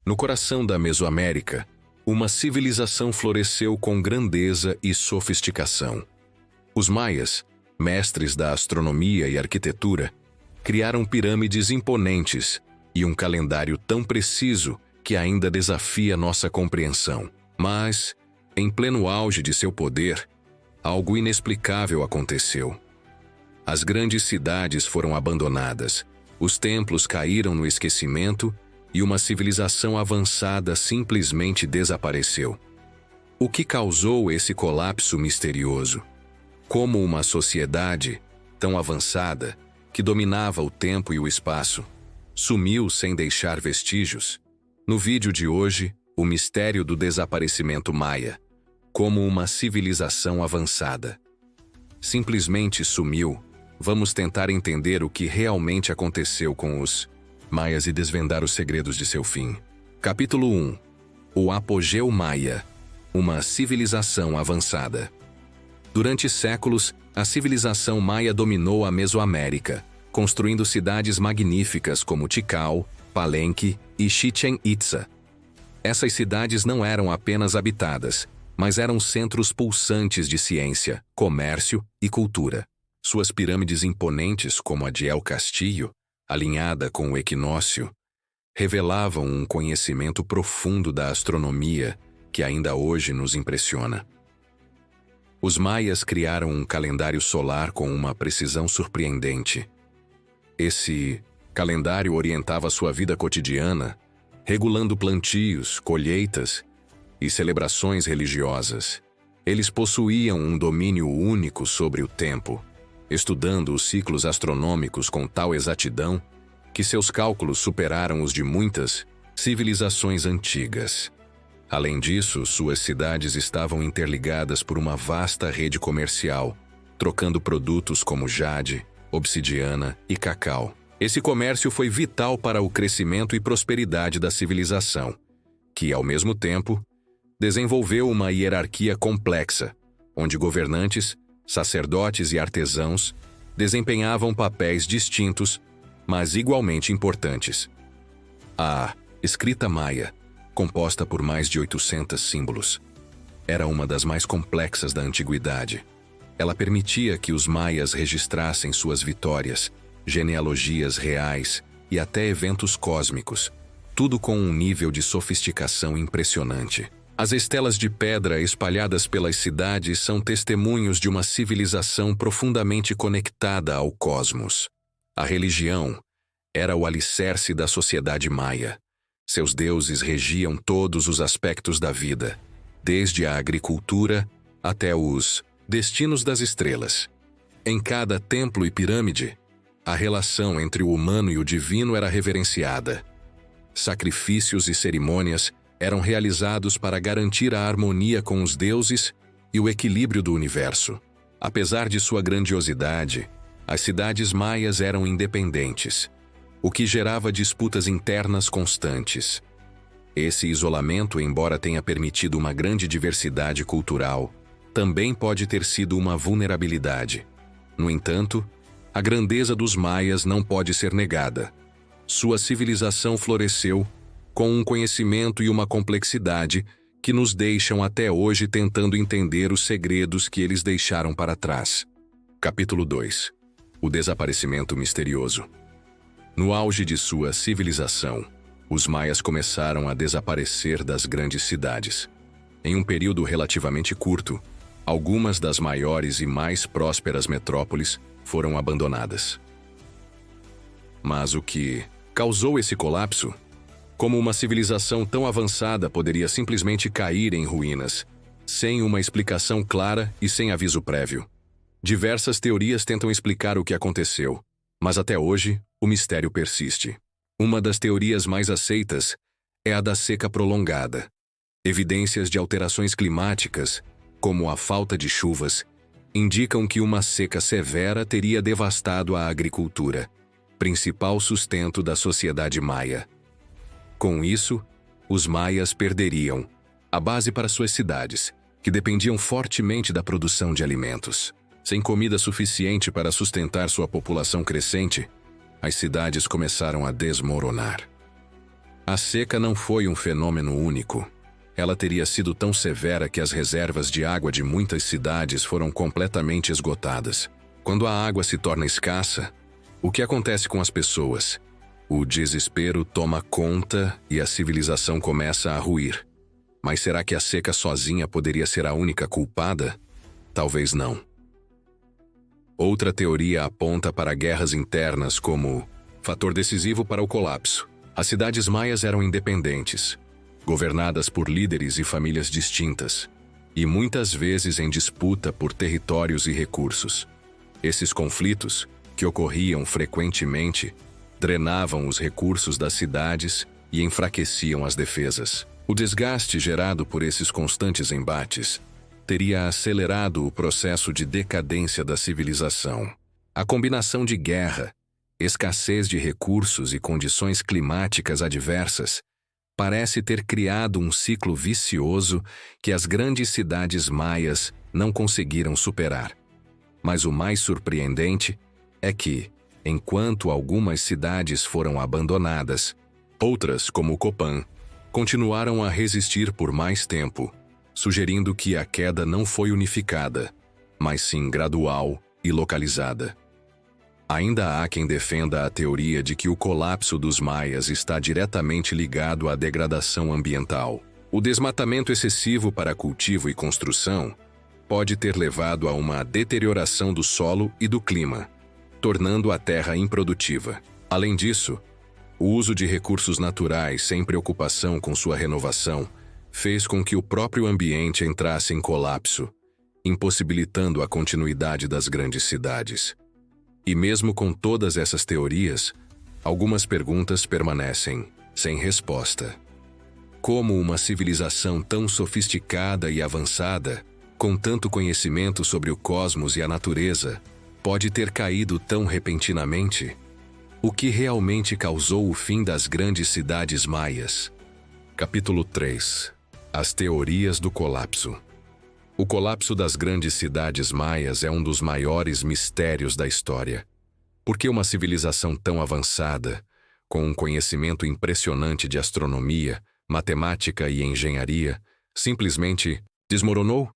No coração da Mesoamérica, uma civilização floresceu com grandeza e sofisticação. Os maias, mestres da astronomia e arquitetura, criaram pirâmides imponentes e um calendário tão preciso que ainda desafia nossa compreensão. Mas, em pleno auge de seu poder, algo inexplicável aconteceu. As grandes cidades foram abandonadas, os templos caíram no esquecimento e uma civilização avançada simplesmente desapareceu. O que causou esse colapso misterioso? Como uma sociedade tão avançada, que dominava o tempo e o espaço, sumiu sem deixar vestígios? No vídeo de hoje, o mistério do desaparecimento maia, como uma civilização avançada. Simplesmente sumiu. Vamos tentar entender o que realmente aconteceu com os maias e desvendar os segredos de seu fim. Capítulo 1. O apogeu maia, uma civilização avançada. Durante séculos, a civilização maia dominou a Mesoamérica, construindo cidades magníficas como Tikal, Palenque e Chichén Itzá. Essas cidades não eram apenas habitadas, mas eram centros pulsantes de ciência, comércio e cultura. Suas pirâmides imponentes, como a de El Castillo, alinhada com o equinócio, revelavam um conhecimento profundo da astronomia que ainda hoje nos impressiona. Os maias criaram um calendário solar com uma precisão surpreendente. Esse calendário orientava sua vida cotidiana, regulando plantios, colheitas e celebrações religiosas. Eles possuíam um domínio único sobre o tempo, estudando os ciclos astronômicos com tal exatidão que seus cálculos superaram os de muitas civilizações antigas. Além disso, suas cidades estavam interligadas por uma vasta rede comercial, trocando produtos como jade, obsidiana e cacau. Esse comércio foi vital para o crescimento e prosperidade da civilização, que, ao mesmo tempo, desenvolveu uma hierarquia complexa, onde governantes, sacerdotes e artesãos desempenhavam papéis distintos, mas igualmente importantes. A escrita maia, composta por mais de 800 símbolos, era uma das mais complexas da antiguidade. Ela permitia que os maias registrassem suas vitórias, genealogias reais e até eventos cósmicos, tudo com um nível de sofisticação impressionante. As estelas de pedra espalhadas pelas cidades são testemunhos de uma civilização profundamente conectada ao cosmos. A religião era o alicerce da sociedade maia. Seus deuses regiam todos os aspectos da vida, desde a agricultura até os destinos das estrelas. Em cada templo e pirâmide, a relação entre o humano e o divino era reverenciada. Sacrifícios e cerimônias eram realizados para garantir a harmonia com os deuses e o equilíbrio do universo. Apesar de sua grandiosidade, as cidades maias eram independentes, o que gerava disputas internas constantes. Esse isolamento, embora tenha permitido uma grande diversidade cultural, também pode ter sido uma vulnerabilidade. No entanto, a grandeza dos maias não pode ser negada. Sua civilização floresceu com um conhecimento e uma complexidade que nos deixam até hoje tentando entender os segredos que eles deixaram para trás. Capítulo 2. O desaparecimento misterioso. No auge de sua civilização, os maias começaram a desaparecer das grandes cidades. Em um período relativamente curto, algumas das maiores e mais prósperas metrópoles foram abandonadas. Mas o que causou esse colapso? Como uma civilização tão avançada poderia simplesmente cair em ruínas, sem uma explicação clara e sem aviso prévio? Diversas teorias tentam explicar o que aconteceu, mas até hoje o mistério persiste. Uma das teorias mais aceitas é a da seca prolongada. Evidências de alterações climáticas, como a falta de chuvas, indicam que uma seca severa teria devastado a agricultura, principal sustento da sociedade maia. Com isso, os maias perderiam a base para suas cidades, que dependiam fortemente da produção de alimentos. Sem comida suficiente para sustentar sua população crescente, as cidades começaram a desmoronar. A seca não foi um fenômeno único. Ela teria sido tão severa que as reservas de água de muitas cidades foram completamente esgotadas. Quando a água se torna escassa, o que acontece com as pessoas? O desespero toma conta e a civilização começa a ruir. Mas será que a seca sozinha poderia ser a única culpada? Talvez não. Outra teoria aponta para guerras internas como fator decisivo para o colapso. As cidades maias eram independentes, governadas por líderes e famílias distintas, e muitas vezes em disputa por territórios e recursos. Esses conflitos, que ocorriam frequentemente, drenavam os recursos das cidades e enfraqueciam as defesas. O desgaste gerado por esses constantes embates teria acelerado o processo de decadência da civilização. A combinação de guerra, escassez de recursos e condições climáticas adversas parece ter criado um ciclo vicioso que as grandes cidades maias não conseguiram superar. Mas o mais surpreendente é que, enquanto algumas cidades foram abandonadas, outras, como Copán, continuaram a resistir por mais tempo, sugerindo que a queda não foi unificada, mas sim gradual e localizada. Ainda há quem defenda a teoria de que o colapso dos maias está diretamente ligado à degradação ambiental. O desmatamento excessivo para cultivo e construção pode ter levado a uma deterioração do solo e do clima, tornando a terra improdutiva. Além disso, o uso de recursos naturais sem preocupação com sua renovação fez com que o próprio ambiente entrasse em colapso, impossibilitando a continuidade das grandes cidades. E mesmo com todas essas teorias, algumas perguntas permanecem sem resposta. Como uma civilização tão sofisticada e avançada, com tanto conhecimento sobre o cosmos e a natureza, pode ter caído tão repentinamente? O que realmente causou o fim das grandes cidades maias? Capítulo 3. As teorias do colapso. O colapso das grandes cidades maias é um dos maiores mistérios da história. Por que uma civilização tão avançada, com um conhecimento impressionante de astronomia, matemática e engenharia, simplesmente desmoronou?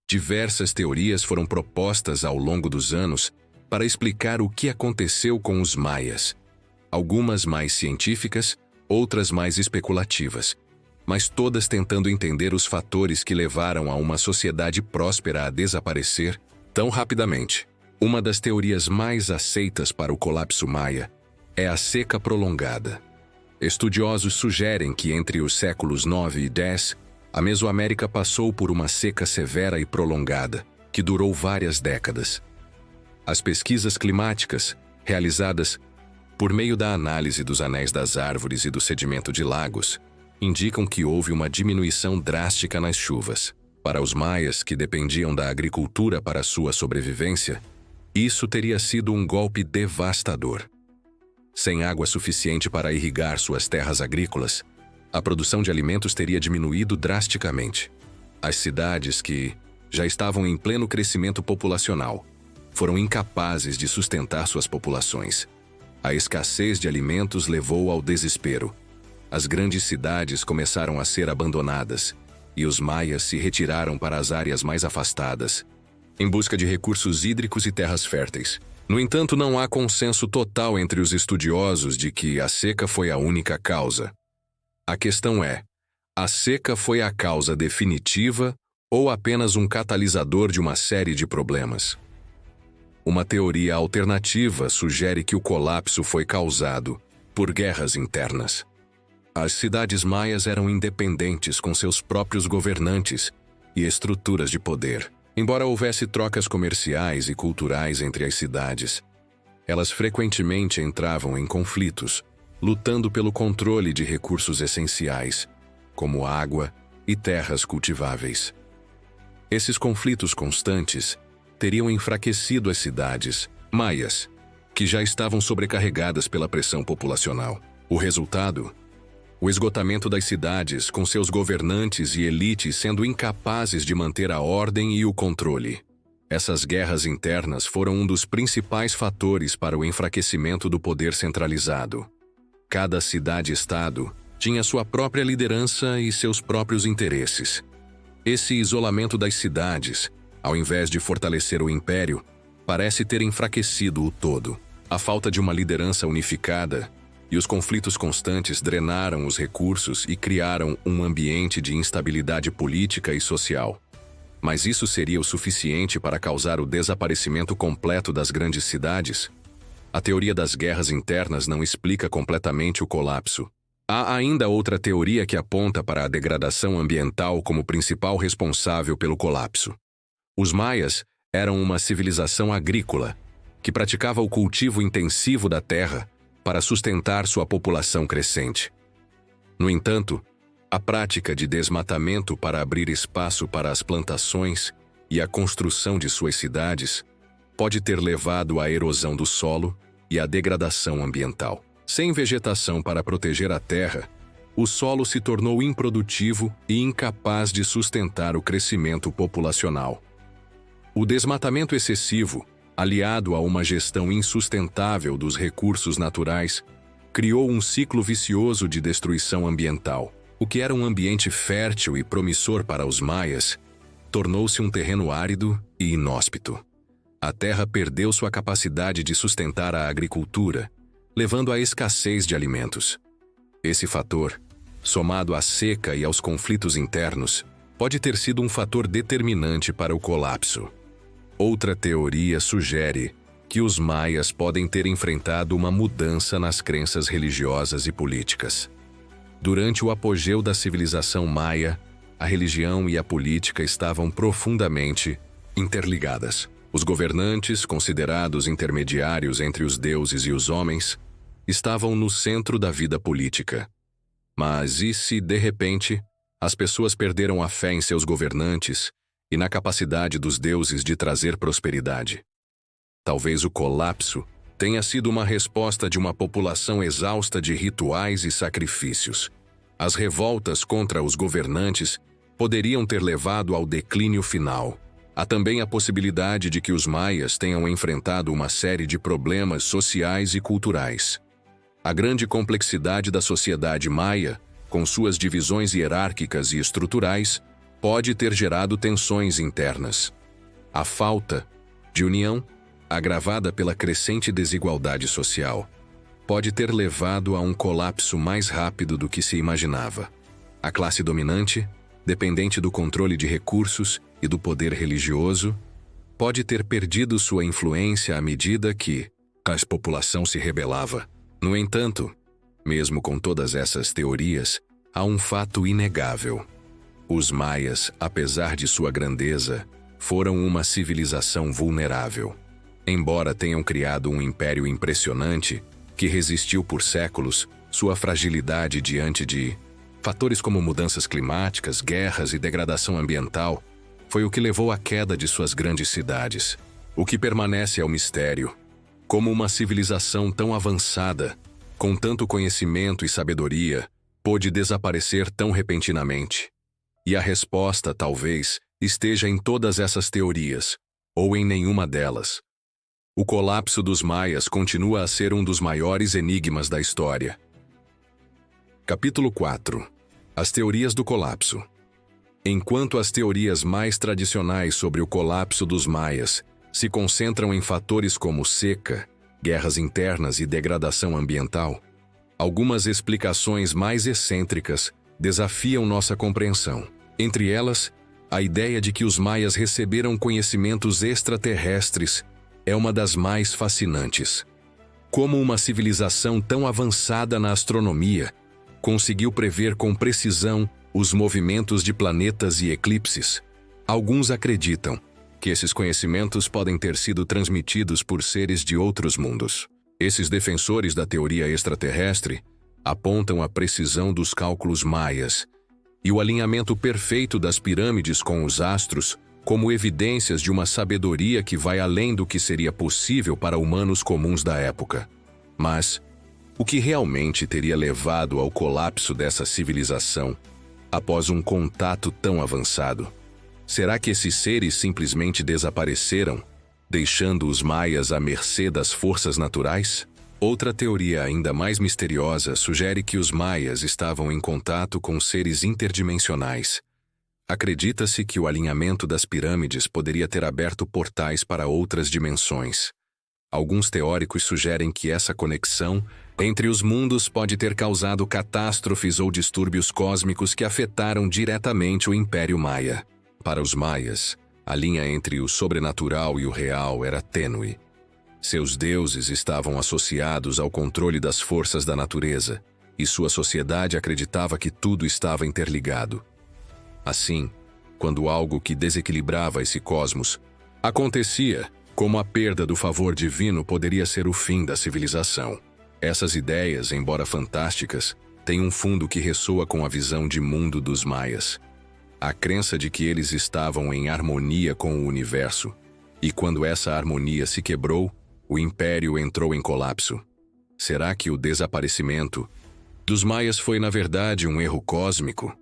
Diversas teorias foram propostas ao longo dos anos para explicar o que aconteceu com os maias. Algumas mais científicas, outras mais especulativas, mas todas tentando entender os fatores que levaram a uma sociedade próspera a desaparecer tão rapidamente. Uma das teorias mais aceitas para o colapso maia é a seca prolongada. Estudiosos sugerem que entre os séculos 9 e 10, a Mesoamérica passou por uma seca severa e prolongada, que durou várias décadas. As pesquisas climáticas, realizadas por meio da análise dos anéis das árvores e do sedimento de lagos, indicam que houve uma diminuição drástica nas chuvas. Para os maias, que dependiam da agricultura para sua sobrevivência, isso teria sido um golpe devastador. Sem água suficiente para irrigar suas terras agrícolas, a produção de alimentos teria diminuído drasticamente. As cidades, que já estavam em pleno crescimento populacional, foram incapazes de sustentar suas populações. A escassez de alimentos levou ao desespero. As grandes cidades começaram a ser abandonadas, e os maias se retiraram para as áreas mais afastadas, em busca de recursos hídricos e terras férteis. No entanto, não há consenso total entre os estudiosos de que a seca foi a única causa. A questão é: a seca foi a causa definitiva ou apenas um catalisador de uma série de problemas? Uma teoria alternativa sugere que o colapso foi causado por guerras internas. As cidades maias eram independentes com seus próprios governantes e estruturas de poder. Embora houvesse trocas comerciais e culturais entre as cidades, elas frequentemente entravam em conflitos, lutando pelo controle de recursos essenciais, como água e terras cultiváveis. Esses conflitos constantes teriam enfraquecido as cidades maias, que já estavam sobrecarregadas pela pressão populacional. O resultado? O esgotamento das cidades, com seus governantes e elites sendo incapazes de manter a ordem e o controle. Essas guerras internas foram um dos principais fatores para o enfraquecimento do poder centralizado. Cada cidade-estado tinha sua própria liderança e seus próprios interesses. Esse isolamento das cidades, ao invés de fortalecer o império, parece ter enfraquecido o todo. A falta de uma liderança unificada e os conflitos constantes drenaram os recursos e criaram um ambiente de instabilidade política e social. Mas isso seria o suficiente para causar o desaparecimento completo das grandes cidades? A teoria das guerras internas não explica completamente o colapso. Há ainda outra teoria que aponta para a degradação ambiental como principal responsável pelo colapso. Os maias eram uma civilização agrícola, que praticava o cultivo intensivo da terra para sustentar sua população crescente. No entanto, a prática de desmatamento para abrir espaço para as plantações e a construção de suas cidades pode ter levado à erosão do solo e à degradação ambiental. Sem vegetação para proteger a terra, o solo se tornou improdutivo e incapaz de sustentar o crescimento populacional. O desmatamento excessivo, aliado a uma gestão insustentável dos recursos naturais, criou um ciclo vicioso de destruição ambiental. O que era um ambiente fértil e promissor para os maias, tornou-se um terreno árido e inóspito. A terra perdeu sua capacidade de sustentar a agricultura, levando à escassez de alimentos. Esse fator, somado à seca e aos conflitos internos, pode ter sido um fator determinante para o colapso. Outra teoria sugere que os maias podem ter enfrentado uma mudança nas crenças religiosas e políticas. Durante o apogeu da civilização maia, a religião e a política estavam profundamente interligadas. Os governantes, considerados intermediários entre os deuses e os homens, estavam no centro da vida política. Mas e se, de repente, as pessoas perderam a fé em seus governantes e na capacidade dos deuses de trazer prosperidade? Talvez o colapso tenha sido uma resposta de uma população exausta de rituais e sacrifícios. As revoltas contra os governantes poderiam ter levado ao declínio final. Há também a possibilidade de que os maias tenham enfrentado uma série de problemas sociais e culturais. A grande complexidade da sociedade maia, com suas divisões hierárquicas e estruturais, pode ter gerado tensões internas. A falta de união, agravada pela crescente desigualdade social, pode ter levado a um colapso mais rápido do que se imaginava. A classe dominante, dependente do controle de recursos e do poder religioso, pode ter perdido sua influência à medida que a população se rebelava. No entanto, mesmo com todas essas teorias, há um fato inegável. Os maias, apesar de sua grandeza, foram uma civilização vulnerável. Embora tenham criado um império impressionante, que resistiu por séculos, sua fragilidade diante de fatores como mudanças climáticas, guerras e degradação ambiental foi o que levou à queda de suas grandes cidades. O que permanece é o mistério. Como uma civilização tão avançada, com tanto conhecimento e sabedoria, pôde desaparecer tão repentinamente? E a resposta, talvez, esteja em todas essas teorias, ou em nenhuma delas. O colapso dos maias continua a ser um dos maiores enigmas da história. Capítulo 4. As teorias do colapso. Enquanto as teorias mais tradicionais sobre o colapso dos maias se concentram em fatores como seca, guerras internas e degradação ambiental, algumas explicações mais excêntricas desafiam nossa compreensão. Entre elas, a ideia de que os maias receberam conhecimentos extraterrestres é uma das mais fascinantes. Como uma civilização tão avançada na astronomia conseguiu prever com precisão os movimentos de planetas e eclipses? Alguns acreditam que esses conhecimentos podem ter sido transmitidos por seres de outros mundos. Esses defensores da teoria extraterrestre apontam a precisão dos cálculos maias e o alinhamento perfeito das pirâmides com os astros como evidências de uma sabedoria que vai além do que seria possível para humanos comuns da época. Mas o que realmente teria levado ao colapso dessa civilização após um contato tão avançado? Será que esses seres simplesmente desapareceram, deixando os maias à mercê das forças naturais? Outra teoria ainda mais misteriosa sugere que os maias estavam em contato com seres interdimensionais. Acredita-se que o alinhamento das pirâmides poderia ter aberto portais para outras dimensões. Alguns teóricos sugerem que essa conexão entre os mundos pode ter causado catástrofes ou distúrbios cósmicos que afetaram diretamente o Império Maia. Para os maias, a linha entre o sobrenatural e o real era tênue. Seus deuses estavam associados ao controle das forças da natureza, e sua sociedade acreditava que tudo estava interligado. Assim, quando algo que desequilibrava esse cosmos acontecia, como a perda do favor divino poderia ser o fim da civilização. Essas ideias, embora fantásticas, têm um fundo que ressoa com a visão de mundo dos maias. A crença de que eles estavam em harmonia com o universo, e quando essa harmonia se quebrou, o império entrou em colapso. Será que o desaparecimento dos maias foi, na verdade, um erro cósmico?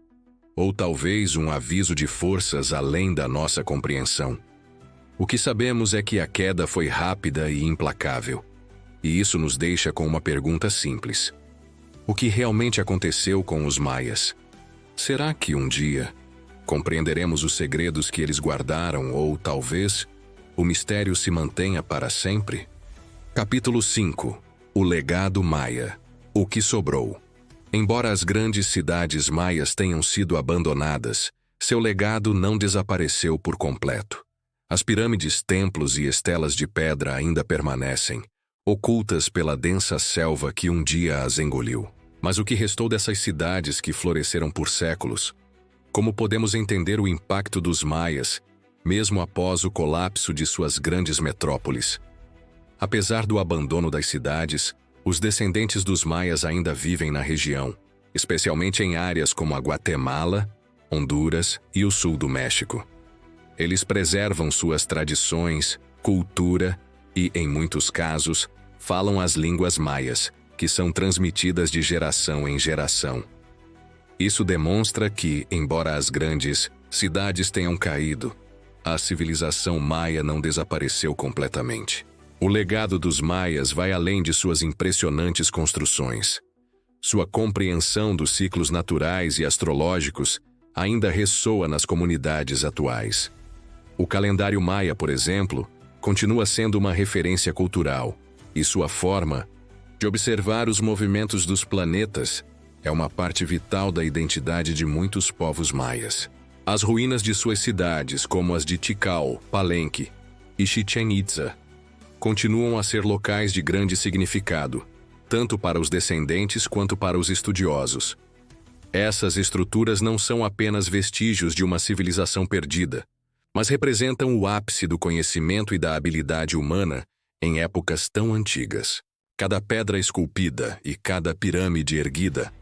Ou talvez um aviso de forças além da nossa compreensão? O que sabemos é que a queda foi rápida e implacável. E isso nos deixa com uma pergunta simples. O que realmente aconteceu com os maias? Será que um dia compreenderemos os segredos que eles guardaram ou, talvez, o mistério se mantenha para sempre? Capítulo 5. O legado maia. O que sobrou. Embora as grandes cidades maias tenham sido abandonadas, seu legado não desapareceu por completo. As pirâmides, templos e estelas de pedra ainda permanecem, ocultas pela densa selva que um dia as engoliu. Mas o que restou dessas cidades que floresceram por séculos? Como podemos entender o impacto dos maias, mesmo após o colapso de suas grandes metrópoles? Apesar do abandono das cidades, os descendentes dos maias ainda vivem na região, especialmente em áreas como a Guatemala, Honduras e o sul do México. Eles preservam suas tradições, cultura e, em muitos casos, falam as línguas maias, que são transmitidas de geração em geração. Isso demonstra que, embora as grandes cidades tenham caído, a civilização maia não desapareceu completamente. O legado dos maias vai além de suas impressionantes construções. Sua compreensão dos ciclos naturais e astrológicos ainda ressoa nas comunidades atuais. O calendário maia, por exemplo, continua sendo uma referência cultural, e sua forma de observar os movimentos dos planetas é uma parte vital da identidade de muitos povos maias. As ruínas de suas cidades, como as de Tikal, Palenque e Chichén Itzá, continuam a ser locais de grande significado, tanto para os descendentes quanto para os estudiosos. Essas estruturas não são apenas vestígios de uma civilização perdida, mas representam o ápice do conhecimento e da habilidade humana em épocas tão antigas. Cada pedra esculpida e cada pirâmide erguida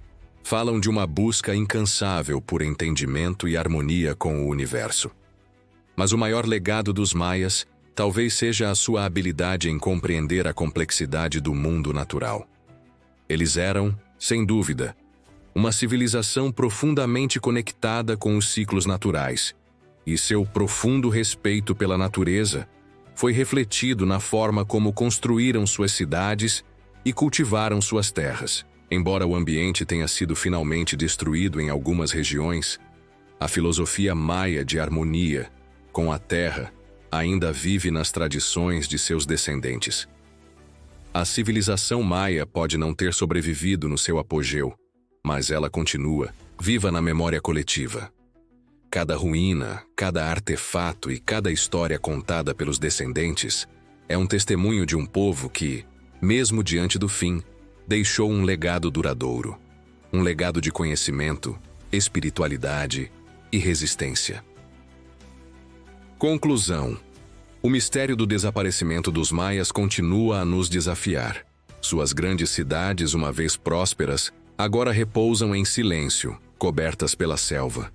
falam de uma busca incansável por entendimento e harmonia com o universo. Mas o maior legado dos maias talvez seja a sua habilidade em compreender a complexidade do mundo natural. Eles eram, sem dúvida, uma civilização profundamente conectada com os ciclos naturais, e seu profundo respeito pela natureza foi refletido na forma como construíram suas cidades e cultivaram suas terras. Embora o ambiente tenha sido finalmente destruído em algumas regiões, a filosofia maia de harmonia com a terra ainda vive nas tradições de seus descendentes. A civilização maia pode não ter sobrevivido no seu apogeu, mas ela continua, viva na memória coletiva. Cada ruína, cada artefato e cada história contada pelos descendentes é um testemunho de um povo que, mesmo diante do fim, deixou um legado duradouro. Um legado de conhecimento, espiritualidade e resistência. Conclusão. O mistério do desaparecimento dos maias continua a nos desafiar. Suas grandes cidades, uma vez prósperas, agora repousam em silêncio, cobertas pela selva.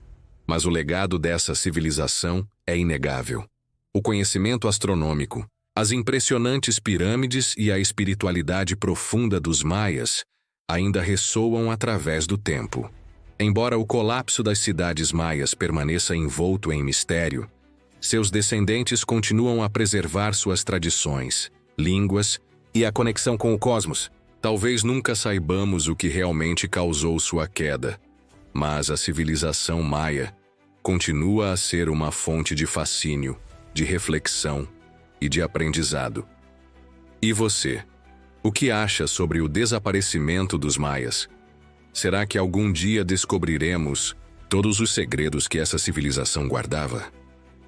Mas o legado dessa civilização é inegável. O conhecimento astronômico, as impressionantes pirâmides e a espiritualidade profunda dos maias ainda ressoam através do tempo. Embora o colapso das cidades maias permaneça envolto em mistério, seus descendentes continuam a preservar suas tradições, línguas e a conexão com o cosmos. Talvez nunca saibamos o que realmente causou sua queda, mas a civilização maia continua a ser uma fonte de fascínio, de reflexão e de aprendizado. E você? O que acha sobre o desaparecimento dos maias? Será que algum dia descobriremos todos os segredos que essa civilização guardava?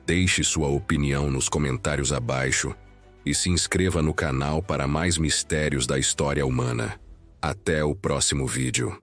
Deixe sua opinião nos comentários abaixo e se inscreva no canal para mais mistérios da história humana. Até o próximo vídeo.